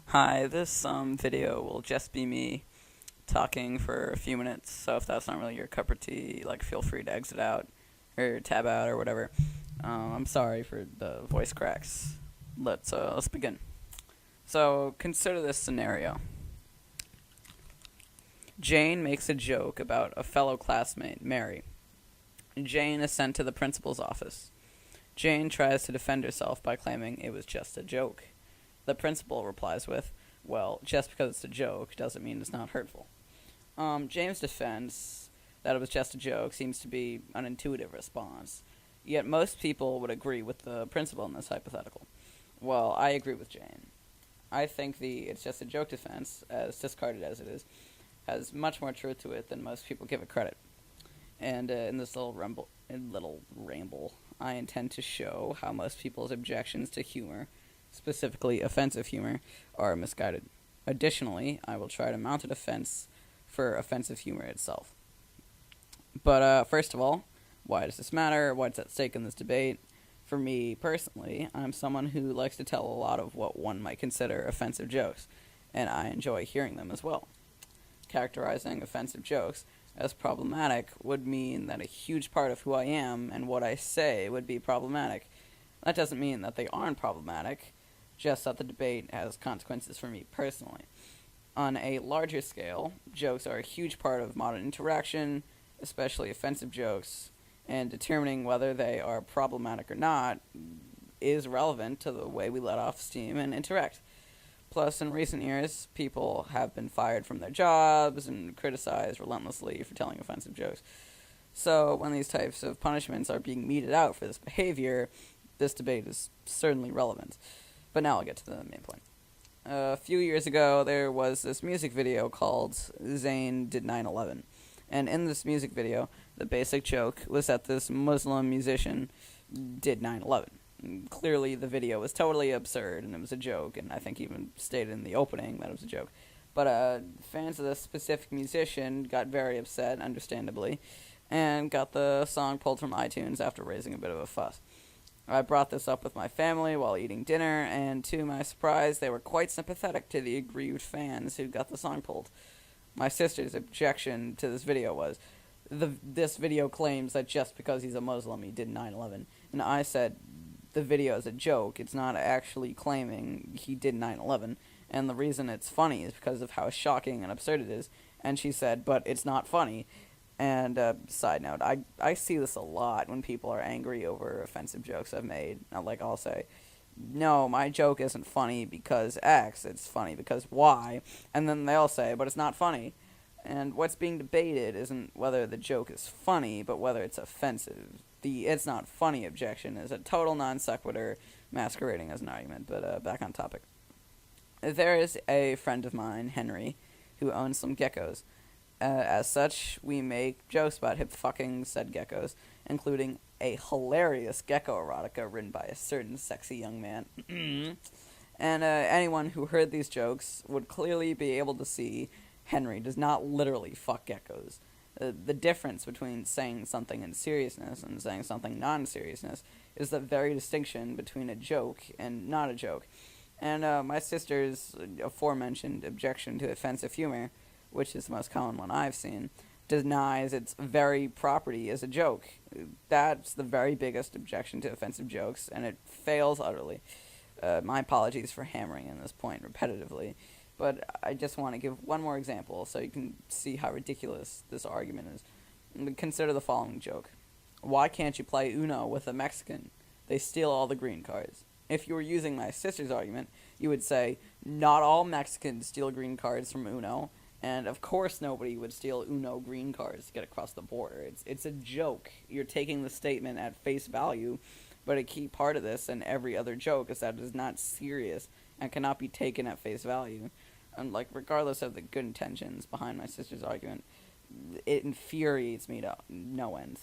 Hi, this video will just be me talking for a few minutes, so if that's not really your cup of tea, feel free to exit out or tab out or whatever. I'm sorry for the voice cracks. Let's begin. So consider this scenario. Jane makes a joke about a fellow classmate, Mary. Jane is sent to the principal's office. Jane tries to defend herself by claiming it was just a joke. The principal replies with, well, just because it's a joke doesn't mean it's not hurtful. Jane's defense that it was just a joke seems to be an intuitive response, yet most people would agree with the principal in this hypothetical. Well, I agree with Jane. I think the it's just a joke defense, as discarded as it is, has much more truth to it than most people give it credit. And in this little ramble, I intend to show how most people's objections to humor, specifically offensive humor, are misguided. Additionally, I will try to mount a defense for offensive humor itself. But first of all, why does this matter? What's at stake in this debate? For me personally, I'm someone who likes to tell a lot of what one might consider offensive jokes, and I enjoy hearing them as well. Characterizing offensive jokes as problematic would mean that a huge part of who I am and what I say would be problematic. That doesn't mean that they aren't problematic, just that the debate has consequences for me personally. On a larger scale, jokes are a huge part of modern interaction, especially offensive jokes, and determining whether they are problematic or not is relevant to the way we let off steam and interact. Plus, in recent years, people have been fired from their jobs and criticized relentlessly for telling offensive jokes. So, when these types of punishments are being meted out for this behavior, this debate is certainly relevant. But now I'll get to the main point. A few years ago, there was this music video called Zayn Did 9/11. And in this music video, the basic joke was that this Muslim musician did 9/11. Clearly, the video was totally absurd, and it was a joke, and I think even stated in the opening that it was a joke. But fans of this specific musician got very upset, understandably, and got the song pulled from iTunes after raising a bit of a fuss. I brought this up with my family while eating dinner, and to my surprise, they were quite sympathetic to the aggrieved fans who got the song pulled. My sister's objection to this video was, this video claims that just because he's a Muslim, he did 9/11. And I said, the video is a joke. It's not actually claiming he did 9/11. And the reason it's funny is because of how shocking and absurd it is. And she said, but it's not funny. And side note, I see this a lot when people are angry over offensive jokes I've made. I'll say, no, my joke isn't funny because X, it's funny because Y. And then they'll say, but it's not funny. And what's being debated isn't whether the joke is funny, but whether it's offensive. The it's not funny objection is a total non sequitur masquerading as an argument, but back on topic. There is a friend of mine, Henry, who owns some geckos. As such, we make jokes about hip fucking said geckos, including a hilarious gecko erotica written by a certain sexy young man. And anyone who heard these jokes would clearly be able to see Henry does not literally fuck geckos. The difference between saying something in seriousness and saying something non-seriousness is the very distinction between a joke and not a joke. And my sister's aforementioned objection to offensive humor, which is the most common one I've seen, denies its very property as a joke. That's the very biggest objection to offensive jokes, and it fails utterly. My apologies for hammering in this point repetitively, but I just want to give one more example so you can see how ridiculous this argument is. Consider the following joke. Why can't you play Uno with a Mexican? They steal all the green cards. If you were using my sister's argument, you would say, not all Mexicans steal green cards from Uno, and of course nobody would steal Uno green cards to get across the border. It's a joke. You're taking the statement at face value, but a key part of this and every other joke is that it is not serious and cannot be taken at face value. And regardless of the good intentions behind my sister's argument, it infuriates me to no end.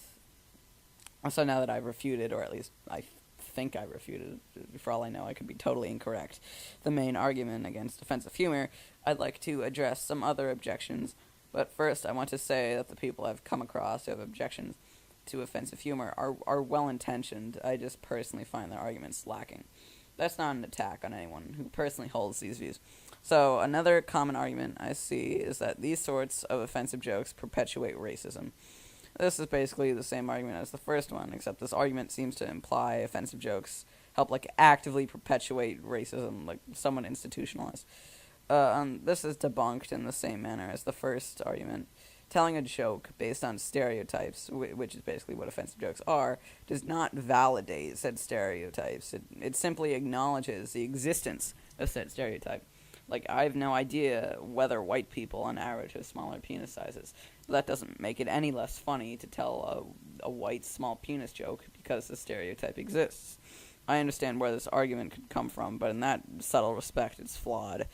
So now that I've refuted, or at least I think I refuted, for all I know I could be totally incorrect, the main argument against offensive humor, I'd like to address some other objections. But first, I want to say that the people I've come across who have objections to offensive humor are well-intentioned. I just personally find their arguments lacking. That's not an attack on anyone who personally holds these views. So another common argument I see is that these sorts of offensive jokes perpetuate racism. This is basically the same argument as the first one, except this argument seems to imply offensive jokes help actively perpetuate racism, like somewhat institutionalized. This is debunked in the same manner as the first argument. Telling a joke based on stereotypes, which is basically what offensive jokes are, does not validate said stereotypes. It simply acknowledges the existence of said stereotype. I have no idea whether white people on average have smaller penis sizes. But that doesn't make it any less funny to tell a white small penis joke because the stereotype exists. I understand where this argument could come from, but in that subtle respect, it's flawed.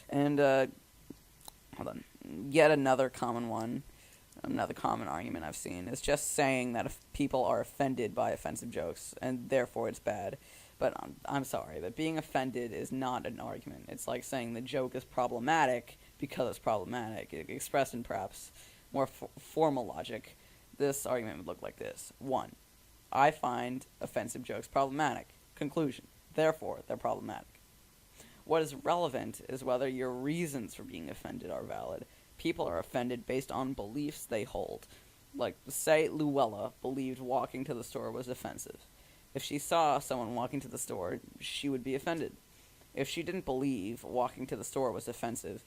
And, hold on. Yet another common argument I've seen is just saying that if people are offended by offensive jokes, and therefore it's bad. But I'm sorry, but being offended is not an argument. It's like saying the joke is problematic because it's problematic. Expressed in perhaps more formal logic, this argument would look like this. 1. I find offensive jokes problematic. Conclusion. Therefore, they're problematic. What is relevant is whether your reasons for being offended are valid. People are offended based on beliefs they hold. Say Luella believed walking to the store was offensive. If she saw someone walking to the store, she would be offended. If she didn't believe walking to the store was offensive,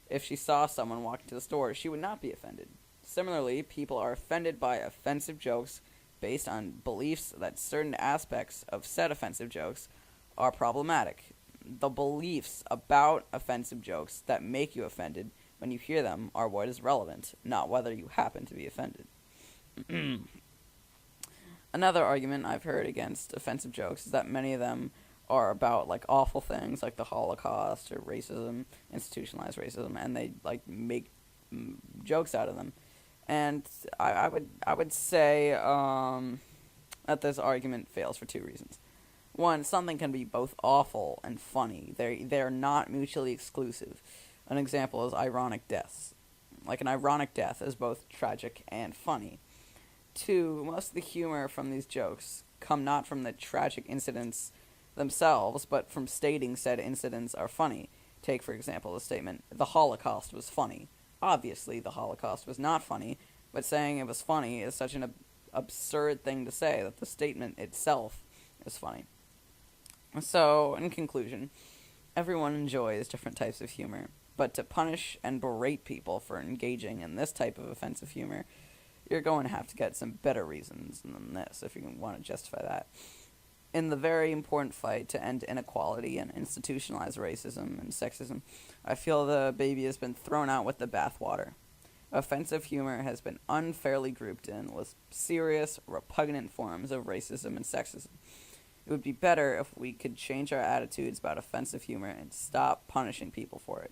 if she saw someone walking to the store, she would not be offended. Similarly, people are offended by offensive jokes based on beliefs that certain aspects of said offensive jokes are problematic. The beliefs about offensive jokes that make you offended when you hear them are what is relevant, not whether you happen to be offended. Another argument I've heard against offensive jokes is that many of them are about awful things like the Holocaust or racism, institutionalized racism, and they make jokes out of them. And I would say that this argument fails for 2 reasons. 1, something can be both awful and funny. They're not mutually exclusive. An example is ironic deaths. An ironic death is both tragic and funny. 2, most of the humor from these jokes come not from the tragic incidents themselves, but from stating said incidents are funny. Take, for example, the statement, "The Holocaust was funny." Obviously, the Holocaust was not funny, but saying it was funny is such an absurd thing to say that the statement itself is funny. So, in conclusion, everyone enjoys different types of humor, but to punish and berate people for engaging in this type of offensive humor, you're going to have to get some better reasons than this if you want to justify that. In the very important fight to end inequality and institutionalized racism and sexism, I feel the baby has been thrown out with the bathwater. Offensive humor has been unfairly grouped in with serious, repugnant forms of racism and sexism. It would be better if we could change our attitudes about offensive humor and stop punishing people for it.